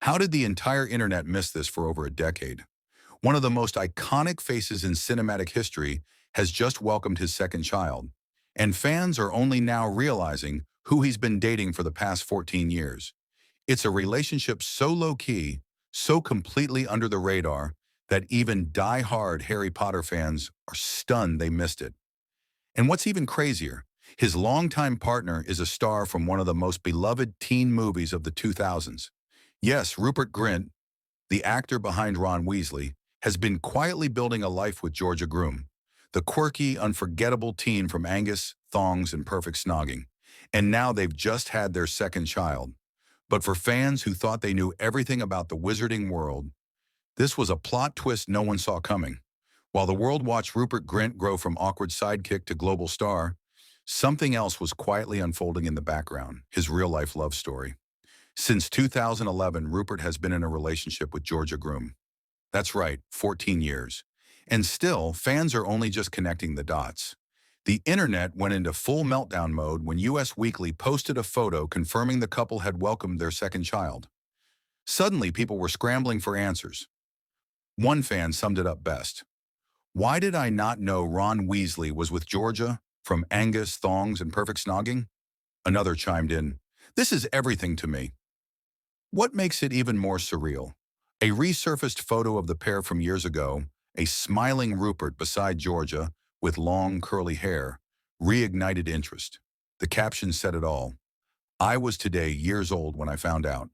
How did the entire internet miss this for over a decade? One of the most iconic faces in cinematic history has just welcomed his second child, and fans are only now realizing who he's been dating for the past 14 years. It's a relationship so low-key, so completely under the radar, that even die-hard Harry Potter fans are stunned they missed it. And what's even crazier, his longtime partner is a star from one of the most beloved teen movies of the 2000s. Yes, Rupert Grint, the actor behind Ron Weasley, has been quietly building a life with Georgia Groom, the quirky, unforgettable teen from Angus, Thongs, and Perfect Snogging. And now they've just had their second child. But for fans who thought they knew everything about the wizarding world, this was a plot twist no one saw coming. While the world watched Rupert Grint grow from awkward sidekick to global star, something else was quietly unfolding in the background, his real-life love story. Since 2011, Rupert has been in a relationship with Georgia Groom. That's right, 14 years. And still, fans are only just connecting the dots. The internet went into full meltdown mode when US Weekly posted a photo confirming the couple had welcomed their second child. Suddenly, people were scrambling for answers. One fan summed it up best. "Why did I not know Ron Weasley was with Georgia from Angus, Thongs, and Perfect Snogging?" Another chimed in, "This is everything to me." What makes it even more surreal? A resurfaced photo of the pair from years ago, a smiling Rupert beside Georgia with long curly hair, reignited interest. The caption said it all. "I was today years old when I found out."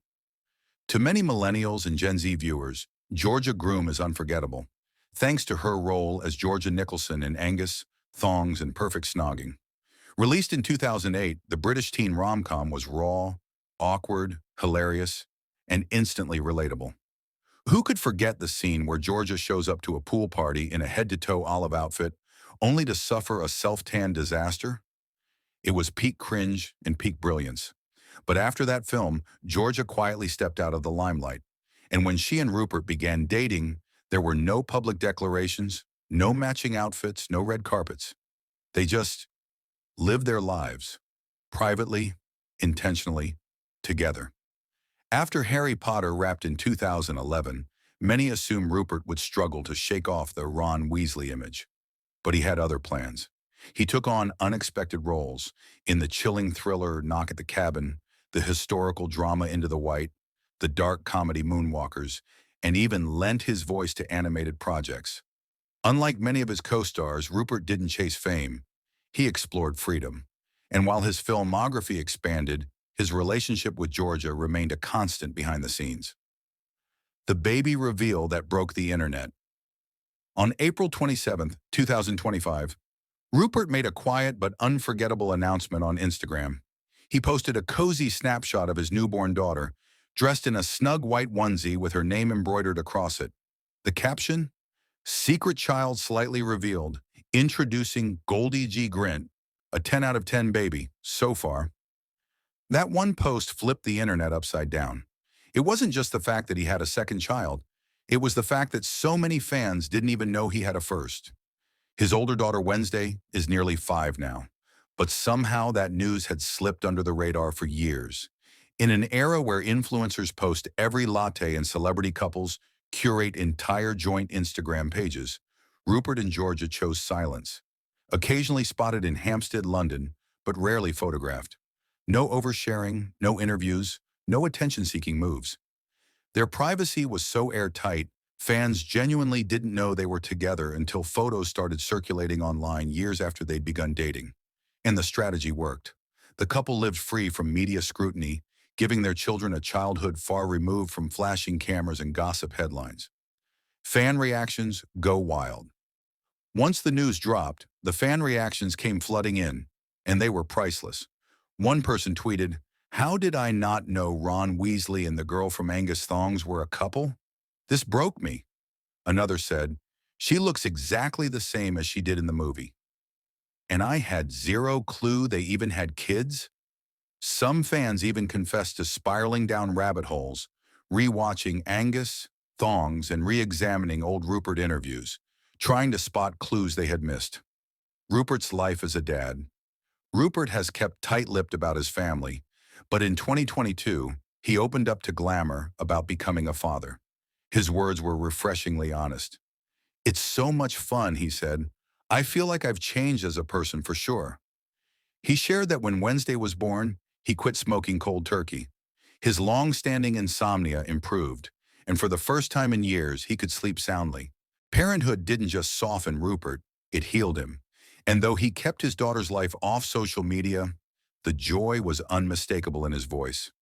To many millennials and Gen Z viewers, Georgia Groom is unforgettable, thanks to her role as Georgia Nicholson in Angus, Thongs, and Perfect Snogging. Released in 2008, the British teen rom-com was raw, awkward, hilarious, and instantly relatable. Who could forget the scene where Georgia shows up to a pool party in a head-to-toe olive outfit, only to suffer a self-tan disaster? It was peak cringe and peak brilliance. But after that film, Georgia quietly stepped out of the limelight. And when she and Rupert began dating, there were no public declarations, no matching outfits, no red carpets. They just lived their lives, privately, intentionally, together. After Harry Potter wrapped in 2011, many assumed Rupert would struggle to shake off the Ron Weasley image. But he had other plans. He took on unexpected roles in the chilling thriller Knock at the Cabin, the historical drama Into the White, the dark comedy Moonwalkers, and even lent his voice to animated projects. Unlike many of his co-stars, Rupert didn't chase fame. He explored freedom. And while his filmography expanded, his relationship with Georgia remained a constant behind the scenes. The baby reveal that broke the internet. On April 27, 2025, Rupert made a quiet but unforgettable announcement on Instagram. He posted a cozy snapshot of his newborn daughter, dressed in a snug white onesie with her name embroidered across it. The caption? "Secret child slightly revealed, introducing Goldie G. Grint, a 10 out of 10 baby, so far." That one post flipped the internet upside down. It wasn't just the fact that he had a second child. It was the fact that so many fans didn't even know he had a first. His older daughter, Wednesday, is nearly 5 now. But somehow that news had slipped under the radar for years. In an era where influencers post every latte and celebrity couples curate entire joint Instagram pages, Rupert and Georgia chose silence. Occasionally spotted in Hampstead, London, but rarely photographed. No oversharing, no interviews, no attention-seeking moves. Their privacy was so airtight, fans genuinely didn't know they were together until photos started circulating online years after they'd begun dating. And the strategy worked. The couple lived free from media scrutiny, giving their children a childhood far removed from flashing cameras and gossip headlines. Fan reactions go wild. Once the news dropped, the fan reactions came flooding in, and they were priceless. One person tweeted, "How did I not know Ron Weasley and the girl from Angus Thongs were a couple? This broke me." Another said, "She looks exactly the same as she did in the movie. And I had zero clue they even had kids." Some fans even confessed to spiraling down rabbit holes, rewatching Angus, Thongs, and re-examining old Rupert interviews, trying to spot clues they had missed. Rupert's life as a dad. Rupert has kept tight-lipped about his family, but in 2022, He opened up to Glamour about becoming a father. His words were refreshingly honest. "It's so much fun," he said. "I feel like I've changed as a person for sure." He shared that when Wednesday was born, he quit smoking cold turkey. His long-standing insomnia improved, and for the first time in years, he could sleep soundly. Parenthood didn't just soften Rupert, it healed him. And though he kept his daughter's life off social media, the joy was unmistakable in his voice.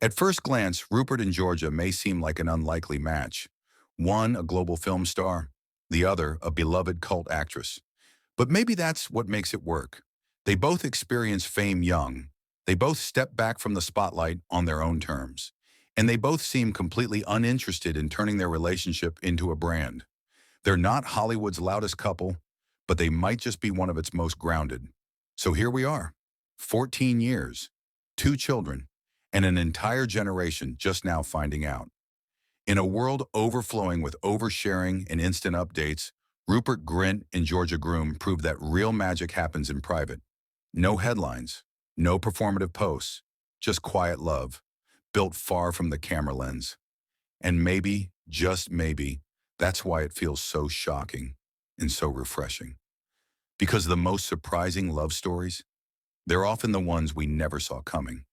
At first glance, Rupert and Georgia may seem like an unlikely match. One a global film star, the other a beloved cult actress. But maybe that's what makes it work. They both experience fame young. They both step back from the spotlight on their own terms. And they both seem completely uninterested in turning their relationship into a brand. They're not Hollywood's loudest couple, but they might just be one of its most grounded. So here we are, 14 years, 2 children, and an entire generation just now finding out. In a world overflowing with oversharing and instant updates, Rupert Grint and Georgia Groom proved that real magic happens in private. No headlines, no performative posts, just quiet love, built far from the camera lens. And maybe, just maybe, that's why it feels so shocking and so refreshing. Because the most surprising love stories, they're often the ones we never saw coming.